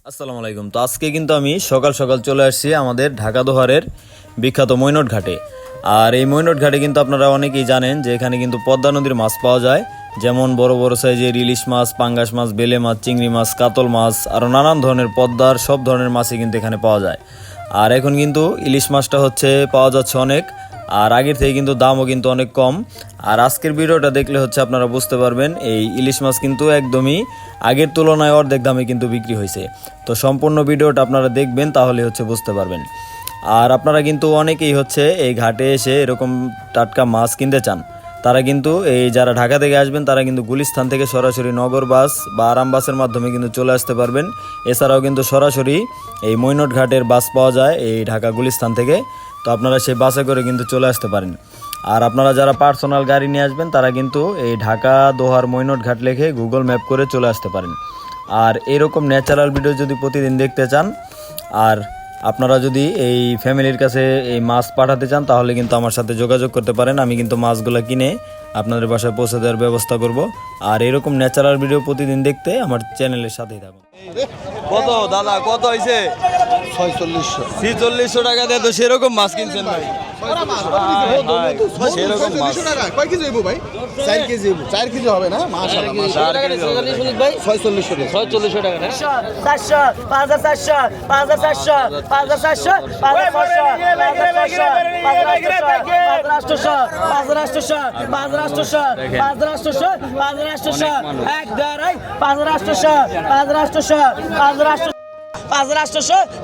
আসসালামু আলাইকুম। তো আজকে কিন্তু আমি সকাল সকাল চলে আসছি আমাদের ঢাকা দোহারের বিখ্যাত মৈনট ঘাটে। আর এই মৈনট ঘাটে কিন্তু আপনারা অনেকেই জানেন যে এখানে কিন্তু পদ্মা নদীর মাছ পাওয়া যায়, যেমন বড় বড় সাইজের ইলিশ মাছ, পাঙ্গাস মাছ, বেলে মাছ, চিংড়ি মাছ, কাতল মাছ, আরও নানান ধরনের পদ্মার সব ধরনের মাছই কিন্তু এখানে পাওয়া যায়। আর এখন কিন্তু ইলিশ মাছটা পাওয়া যাচ্ছে অনেক, আর আগের থেকে কিন্তু দামও কিন্তু অনেক কম। আর আজকের ভিডিওটা দেখলে আপনারা বুঝতে পারবেন এই ইলিশ মাছ কিন্তু একদমই আগের তুলনায় অর্ধেক দামে কিন্তু বিক্রি হয়েছে। তো সম্পূর্ণ ভিডিওটা আপনারা দেখবেন, তাহলে বুঝতে পারবেন। আর আপনারা কিন্তু অনেকেই এই ঘাটে এসে এরকম টাটকা মাছ কিনতে চান। তারা কিন্তু এই যারা ঢাকা থেকে আসবেন তারা কিন্তু গুলিস্তান থেকে সরাসরি নগর বাস বা আরাম বাসের মাধ্যমে কিন্তু চলে আসতে পারবেন। এছাড়াও কিন্তু সরাসরি এই মৈনট ঘাটের বাস পাওয়া যায় এই ঢাকা গুলিস্তান থেকে। তো আপনারা সেই বাসে করে কিন্তু চলে আসতে পারেন। আর আপনারা যারা পার্সোনাল গাড়ি নিয়ে আসবেন তারা কিন্তু এই ঢাকা দোহার মৈনট ঘাট লিখে গুগল ম্যাপ করে চলে আসতে পারেন। আর এরকম ন্যাচারাল ভিডিও যদি প্রতিদিন দেখতে চান, আর আপনারা যদি এই ফ্যামিলির কাছে এই মাছ পাঠাতে চান, তাহলে কিন্তু আমার সাথে যোগাযোগ করতে পারেন। আমি কিন্তু মাছগুলো কিনে আপনাদের বাসায় পৌঁছে দেওয়ার ব্যবস্থা করব। আর এরকম ন্যাচারাল ভিডিও প্রতিদিন দেখতে আমার চ্যানেলের সাথেই থাকুন। কত দাদা, কত হয়েছে? 4600 টাকা দিয়ে তো সেরকম মাছ কিনছেন ভাই? সেরকম মাছ 4 কেজি হবে না? মাশাআল্লাহ 4600 টাকা না? 400, 5400,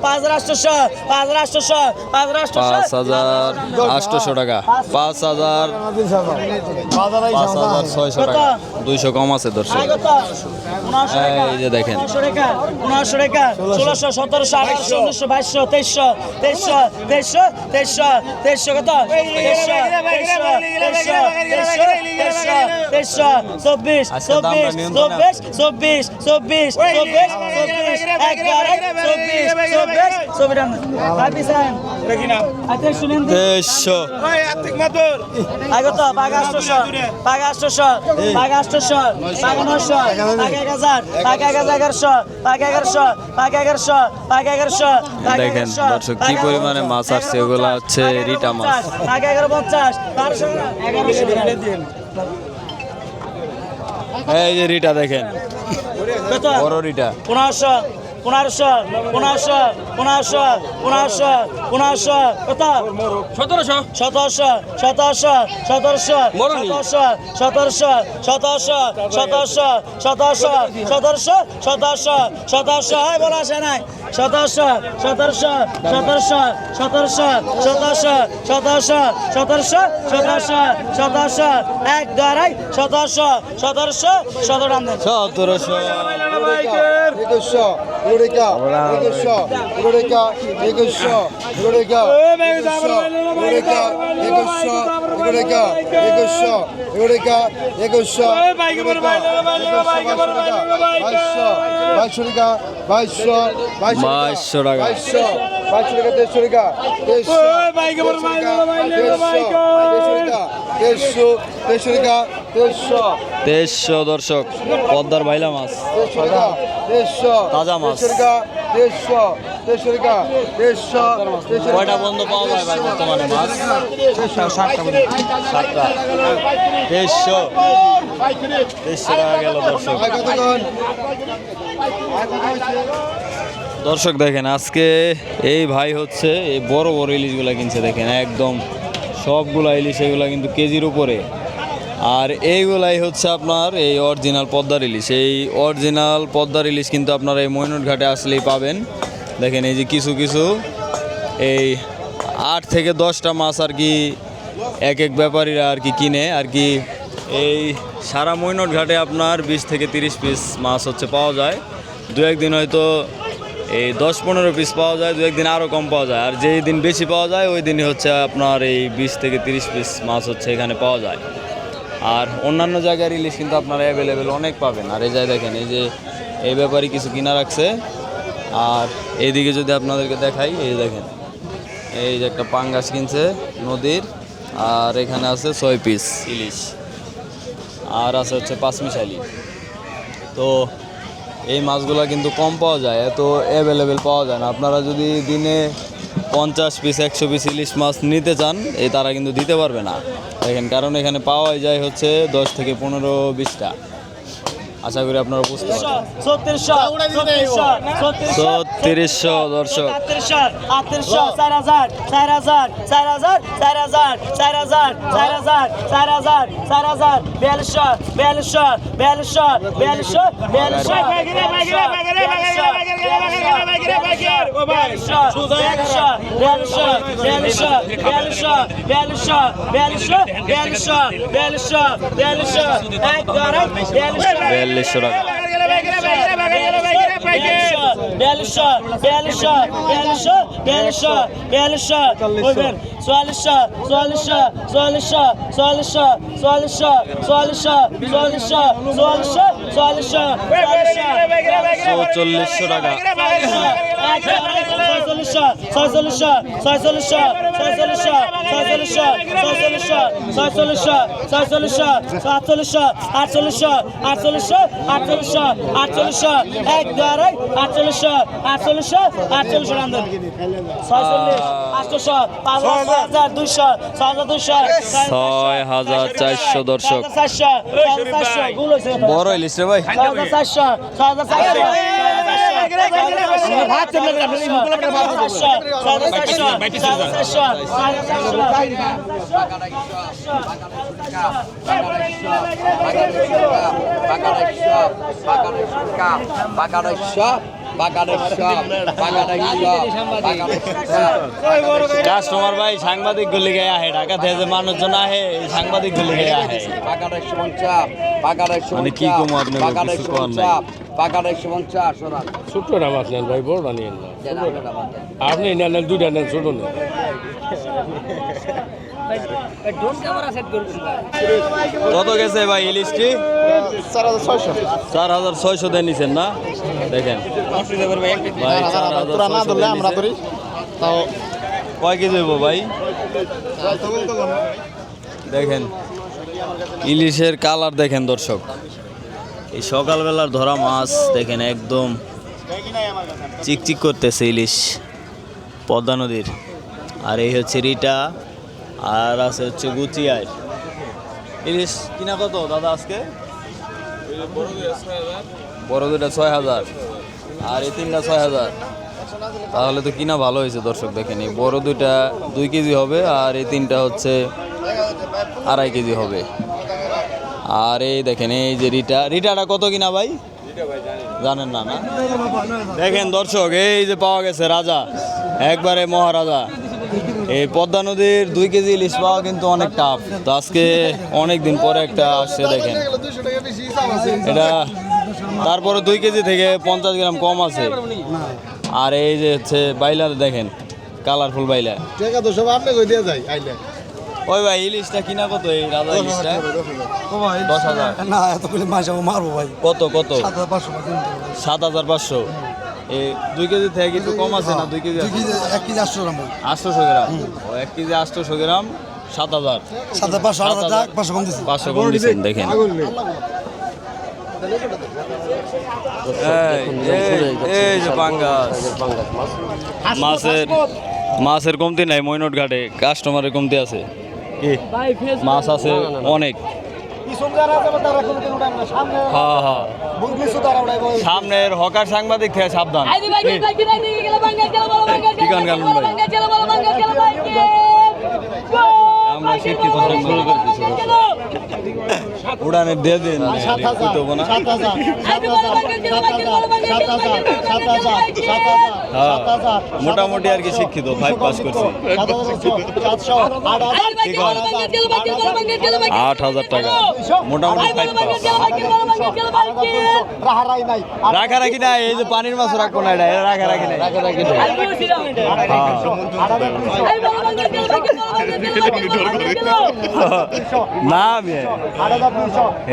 5400, 5400, 5400, 5800 টাকা, 5600 টাকা, 200 কম আছে দর্শক। এই যে দেখেন 1500 টাকা, 1600, 1700, 1800, 1900, 2200, 2300, 2300 কত? 1100 দেখেন দর্শক কি পরিমাণে মাছ আসছে। ওগুলা হচ্ছে রিটা মাছ। 1150, এই যে রিটা দেখেন, বড় রিটা। 1500, 1500, 1500, 1500, 1500, 1500 কত? 1700, 1700, 1700, 1700, 1700, 1700, 1700, 1700, 1700, 1700, 1700, হয় বলা আসে নাই? 1700, 1700, 1700, 1700, 1700, 1700, 1700, 1700, 1700, 1, 2, 2, 1700, 1700, 17 টান দেন। 1700 2300 দর্শক, পদ্মার বাইলা মাছ, তাজা মাছ। কয়টা বন্ধ পাওয়া যায় ভাই বর্তমানে মাছ? 7টা। 2300 টাকা গেল দর্শক। দর্শক দেখেন আজকে এই ভাই এই বড় বড় ইলিশগুলা কিনছে। দেখেন একদম সবগুলা ইলিশ, এগুলা কিন্তু কেজির উপরে। আর এইগুলাই আপনার এই অরিজিনাল পদ্মার ইলিশ। এই অরিজিনাল পদ্মার ইলিশ কিন্তু আপনারা এই মৈনট ঘাটে আসলেই পাবেন। দেখেন এই যে কিছু কিছু এই 8 থেকে 10টা মাছ আর কি এক এক ব্যাপারীরা আর কি কিনে আর কি। এই সারা মৈনট ঘাটে আপনার 20 থেকে 30 পিস মাছ পাওয়া যায়। দু একদিন হয়তো এই 10-15 পিস পাওয়া যায়, দু একদিন আরও কম পাওয়া যায়। আর যেই দিন বেশি পাওয়া যায় ওই দিনই আপনার এই 20 থেকে 30 পিস মাছ এখানে পাওয়া যায়। আর অন্যান্য জায়গার ইলিশ কিন্তু আপনারা অ্যাভেলেবেল অনেক পাবেন। আর এই জায়গায় দেখেন এই যে এই ব্যাপারে কিছু কিনা রাখছে। আর এইদিকে যদি আপনাদেরকে দেখাই, এই দেখেন এই যে একটা পাঙ্গাস কিনছে নদীর, আর এখানে আছে 6 পিস ইলিশ, আর আছে 5 মিশালি। তো এই মাছগুলো কিন্তু কম পাওয়া যায়, এত অ্যাভেলেবেল পাওয়া যায় না। আপনারা যদি দিনে 50 পিস 100 পিস ইলিশ মাছ নিতে চান এই তারা কিন্তু দিতে পারবে না দেখেন, কারণ এখানে পাওয়াই যায় হচ্ছে 10 থেকে 15-20টা। আশা করি আপনারা বুঝতে পারছেন। 3600 দর্শক, 4200 টাকা। দর্শক, বড় ইলিশ রে ভাই। কাস্টমার ভাই সাংবাদিক গুলি গায়ে আহে, ঢাকা থেকে মানুষজন আহে, সাংবাদিক গুলি গায়ে আহে। মানে কি কম আপনার কিছু কর নাই। ছোটটা মাছ নেন ভাই, বড়টা নিয়েন না। আপনি নেন, দুইটা নেন, ছোট নেন। কত গেছে ভাই ইলিশটি? 4600 দিয়ে নিছেন না? দেখেন ভাই 4600 কয় কেজি হইব ভাই? দেখেন ইলিশের কালার দেখেন দর্শক, এই সকালবেলার ধরা মাছ দেখেন একদম চিকচিক করতেছে ইলিশ পদ্মা নদীর। আর এই হচ্ছে রিটা, আর আছে হচ্ছে গুচিয়ায়। ইলিশ কিনা কত দাদা আজকে? বড় দুইটা 6000 আর এই তিনটা 6000। তাহলে তো কিনা ভালো হয়েছে দর্শক। দেখেন এই বড় দুইটা 2 কেজি হবে, আর এই তিনটা হচ্ছে 2.5 কেজি হবে। আর এই দেখেন এই যে রিটাটা কত কিনা ভাই জানেন না? না দেখেন দর্শক, এই যে পাওয়া গেছে রাজা, একবারে মহারাজা। এই পদ্মা নদীর 2 কেজি ইলিশ পাওয়া কিন্তু অনেক টাফ। তো আজকে অনেক দিন পরে একটা আসছে দেখেন, এটা তারপরে 2 কেজি থেকে 50 গ্রাম কম আছে। আর এই যে হচ্ছে বাইলা দেখেন, কালারফুল বাইলা। ওই ভাই ইলিশটা কিনা কত? এই রাজা ইলিশটা 10,000 না, এত করে মাছ মারবো ভাই। কত কত? 7500। এই 2 কেজি থেকে কিছু কম আছে না? 2 কেজি 1 কেজি 800 গ্রাম ভাই। 800 গ্রাম। ও 1 কেজি 800 গ্রাম 7000। 7500 টাকা 500 কম দিছি। 500 কম দিচ্ছেন দেখেন। এই যে পাঙ্গাস মাছের কমতি নাই মৈনট ঘাটে, কাস্টমারের কমতি আছে। কি মাছ আছে অনেক। হ্যাঁ হ্যাঁ, সামনের হকার সাংবাদিক থেকে সাবধান। আমরা শিক্ষিত শুরু করতেছি, উড়ানে দিয়ে দিন না। মোটামুটি আর কি শিক্ষিত, 5 পাস করছি। 8,000 টাকা মোটামুটি 5 পাস। রাখারাখি নাই, এই যে পানির মাছ রাখবো না, এটা রাখারাখি নাই। না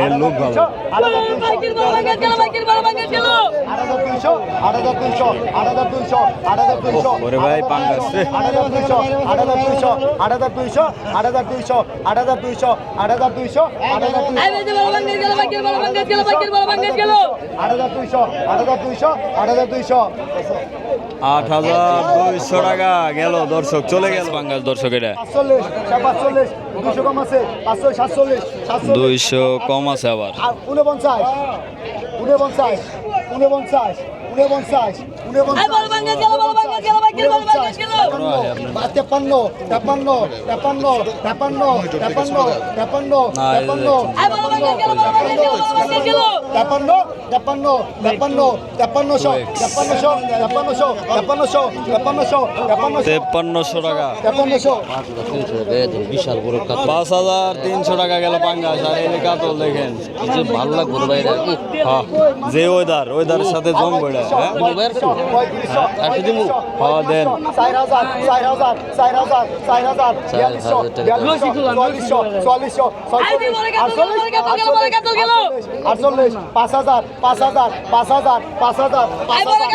এর লোক ভালো। 8,200 ওরে ভাই পাঙ্গাস রে। 8,200 8,200 8,200 8,200 8,200 8,200 8,200 টাকা গেল দর্শক, চলে গেল পাঙ্গাস দর্শক। এটা 45 200 কম আছে 547 200 কম আছে আবার। 49 49 49 49 5300 টাকা। 5300 টাকা গেল পাঙ্গাস। আর এই কাতল দেখেন, ভালো লাগবে ভাই হ্যাঁ, যে ওয়েদারের সাথে জমবে এটা। হ্যাঁ হ্যাঁ দেন। 5,000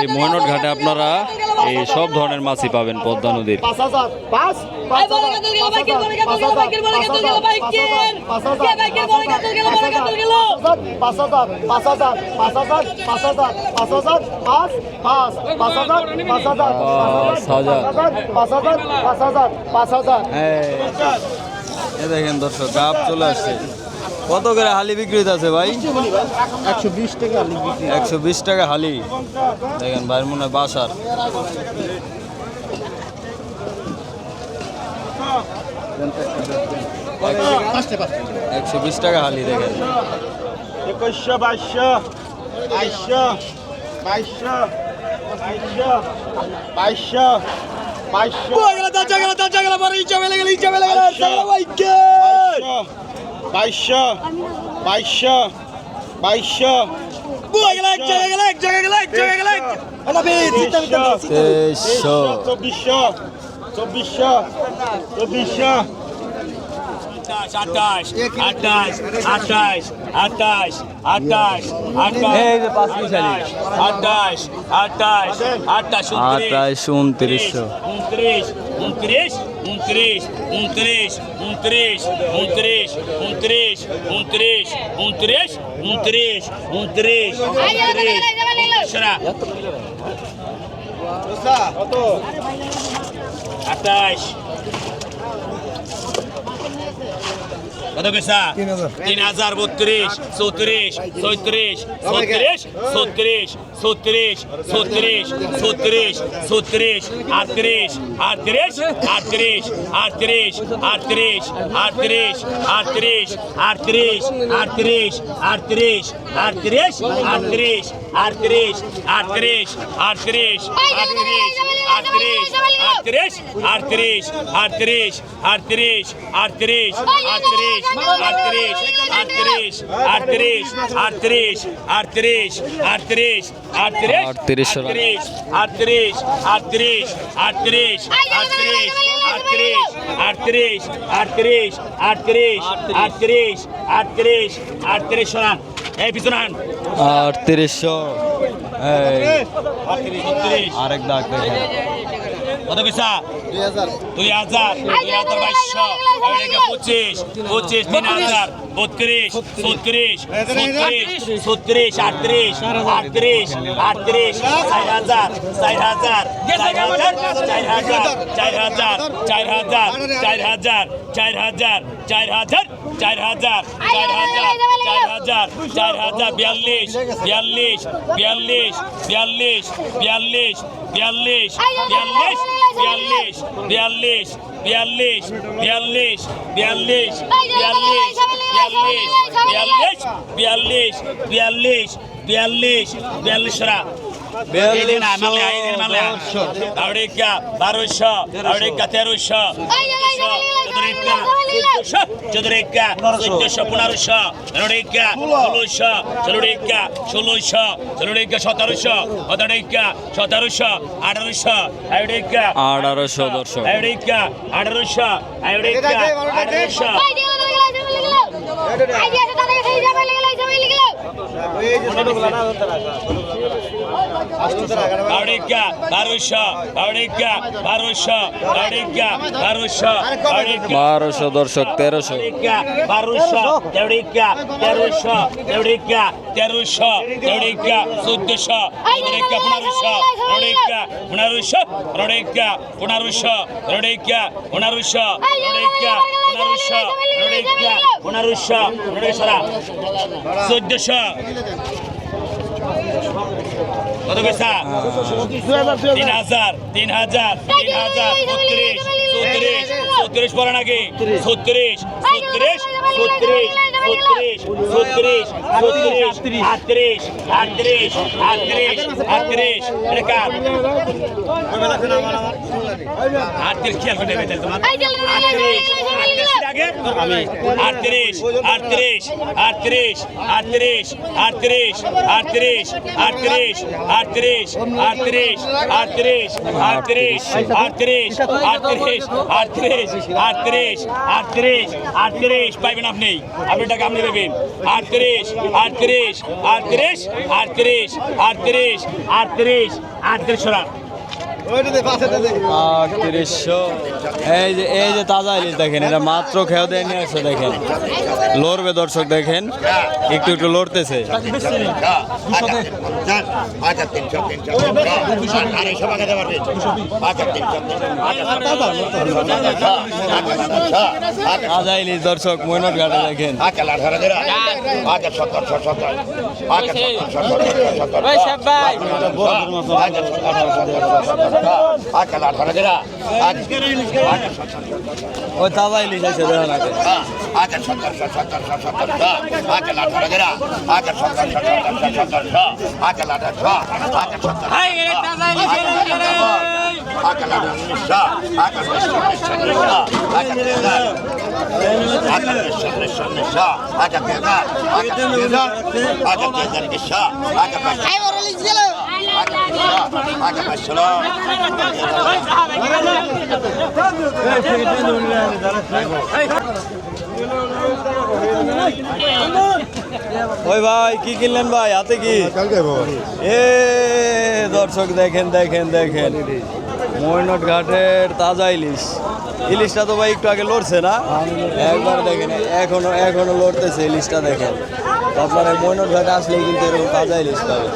এই ময়নট ঘাটে আপনারা এই সব ধরনের মাছই পাবেন পদ্মা নদীর। 5,000 এ দেখেন দর্শক, গাপ চলে আসছে। কত করে হালি বিক্রি হইতেছে ভাই? 120 টাকা 120 টাকা হালি। দেখেন ভাই মনে হয় বাসার। পাঁচটা 120 টাকা হালি দেখেন। 2100 2200 2200 কত পয়সা? 3,000 32 34 36 37 37 37 37 37 37 38 38 38 38 38 38 38 38 38 38 38 38 38 38 38 আরেক দাগ দেখেন। কত পয়সা? 2,000 2200 25 25 3,000 32 33 37 37 38 38 38 4,000 4,000 4,000 4,000 4,000 4,000 4,000 4,000 4,000 4,000 4,000 42 42 42 42 42 42 42 42 42 42 1800 দর্শক। Aurica, Barusha, Aurica, Barusha, Aurica, Barusha, Aurica. 1200 দর্শক 1300 Barusha, Aurica, Terusha, Aurica, Terusha, Aurica, Sudusha, Aurica, Punarusha, Aurica, Punarusha, Aurica, Punarusha, Aurica, Punarusha, Aurica, Punarusha, Aurica, Punarusha, Punarusha, Sudusha. কত পয়সা 3000 3000 3000 36 36 পড়া নাকি 36 36 36 36 36 36 38 38 38 38 এটা কার 38 খেয়াল করে দেবে তোমার 38 আগে আমি 38 38 38 38 38 38 38 38 38 38 38 38 38 38 পাইবেন আপনি আপনি টাকা আপনি দেবেন 38 38 38 38 38 38 38 সরা 3800 এই যে তাজা ইলিশ দেখেন এটা মাত্র খেয়ে দিয়ে নিয়ে আসছে দেখেন লড়বে দর্শক দেখেন একটু একটু লড়তেছে তাজা ইলিশ দর্শক ময়নট ঘাটে দেখেন ওই তাজা ইলিশ আছে দেখেন ওই ভাই কি কিনলেন ভাই হাতে কি এ দর্শক দেখেন দেখেন দেখেন ময়নট ঘাটের তাজা ইলিশ ইলিশটা তো ভাই একটু আগে লড়ছে না একবার দেখেন এখনো লড়তেছে ইলিশটা দেখেন আপনারা ময়নট ঘাটে আসলে কিন্তু এরকম তাজা ইলিশ পাবেন